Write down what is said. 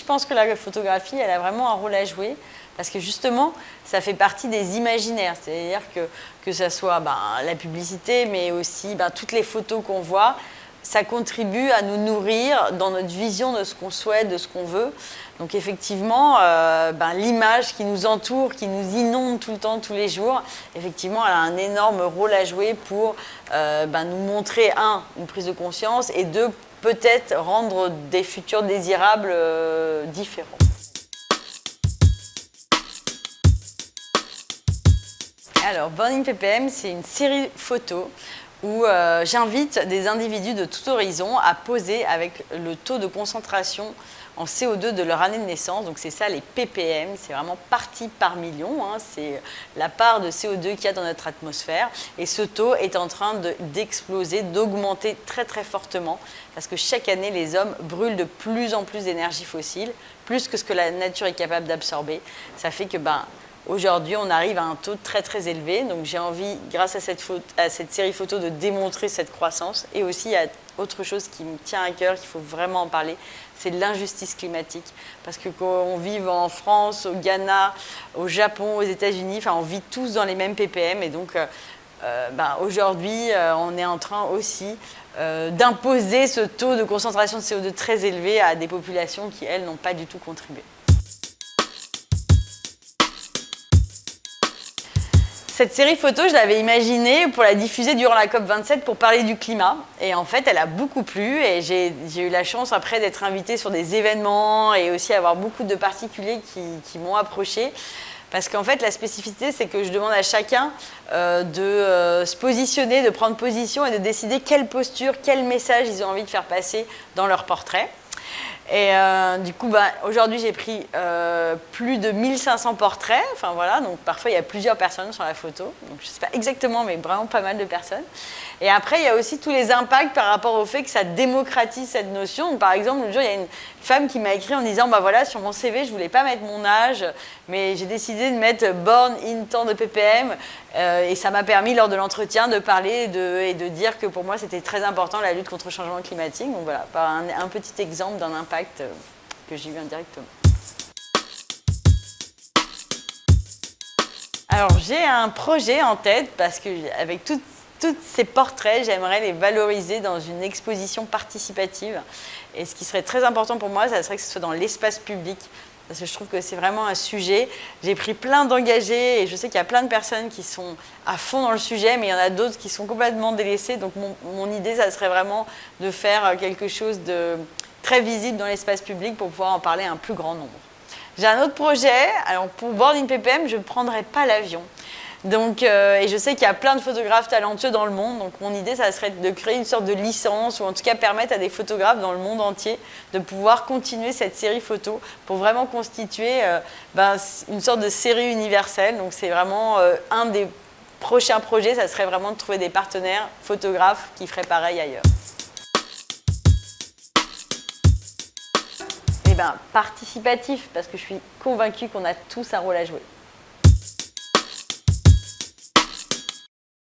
pense que la photographie, elle a vraiment un rôle à jouer parce que justement, ça fait partie des imaginaires. C'est-à-dire que ça soit la publicité, mais aussi toutes les photos qu'on voit, ça contribue à nous nourrir dans notre vision de ce qu'on souhaite, de ce qu'on veut. Donc effectivement, l'image qui nous entoure, qui nous inonde tout le temps, tous les jours, effectivement, elle a un énorme rôle à jouer pour nous montrer, une prise de conscience, et deux, peut-être rendre des futurs désirables différents. Alors, Born in ppm, c'est une série photo où j'invite des individus de tout horizon à poser avec le taux de concentration en CO2 de leur année de naissance. Donc c'est ça les ppm, c'est vraiment partie par million, c'est la part de CO2 qu'il y a dans notre atmosphère. Et ce taux est en train d'exploser, d'augmenter très très fortement parce que chaque année les hommes brûlent de plus en plus d'énergie fossile, plus que ce que la nature est capable d'absorber. Ça fait que aujourd'hui, on arrive à un taux très très élevé, donc j'ai envie, grâce à cette série photo, de démontrer cette croissance. Et aussi, il y a autre chose qui me tient à cœur, qu'il faut vraiment en parler, c'est l'injustice climatique. Parce que quand on vit en France, au Ghana, au Japon, aux États-Unis, on vit tous dans les mêmes ppm. Et donc, aujourd'hui, on est en train aussi d'imposer ce taux de concentration de CO2 très élevé à des populations qui, elles, n'ont pas du tout contribué. Cette série photo, je l'avais imaginée pour la diffuser durant la COP27 pour parler du climat. Et en fait, elle a beaucoup plu et j'ai eu la chance après d'être invitée sur des événements et aussi avoir beaucoup de particuliers qui m'ont approchée. Parce qu'en fait, la spécificité, c'est que je demande à chacun de se positionner, de prendre position et de décider quelle posture, quel message ils ont envie de faire passer dans leur portrait. Et du coup, aujourd'hui, j'ai pris plus de 1500 portraits. Enfin voilà, donc parfois il y a plusieurs personnes sur la photo. Donc je ne sais pas exactement, mais vraiment pas mal de personnes. Et après, il y a aussi tous les impacts par rapport au fait que ça démocratise cette notion. Donc, par exemple, le jour, il y a une femme qui m'a écrit en disant voilà, sur mon CV, je ne voulais pas mettre mon âge, mais j'ai décidé de mettre born in tant de ppm. Et ça m'a permis, lors de l'entretien, de parler et de dire que pour moi, c'était très important la lutte contre le changement climatique. Donc voilà, un petit exemple d'un impact que j'ai eu indirectement. Alors, j'ai un projet en tête parce qu'avec tous ces portraits, j'aimerais les valoriser dans une exposition participative. Et ce qui serait très important pour moi, ça serait que ce soit dans l'espace public. Parce que je trouve que c'est vraiment un sujet. J'ai pris plein d'engagés et je sais qu'il y a plein de personnes qui sont à fond dans le sujet, mais il y en a d'autres qui sont complètement délaissées. Donc mon idée, ça serait vraiment de faire quelque chose de très visible dans l'espace public pour pouvoir en parler à un plus grand nombre. J'ai un autre projet. Alors pour Born in ppm, je ne prendrai pas l'avion. Donc, et je sais qu'il y a plein de photographes talentueux dans le monde. Donc mon idée, ça serait de créer une sorte de licence ou en tout cas permettre à des photographes dans le monde entier de pouvoir continuer cette série photo pour vraiment constituer une sorte de série universelle. Donc c'est vraiment un des prochains projets, ça serait vraiment de trouver des partenaires photographes qui feraient pareil ailleurs. Participatif, parce que je suis convaincue qu'on a tous un rôle à jouer.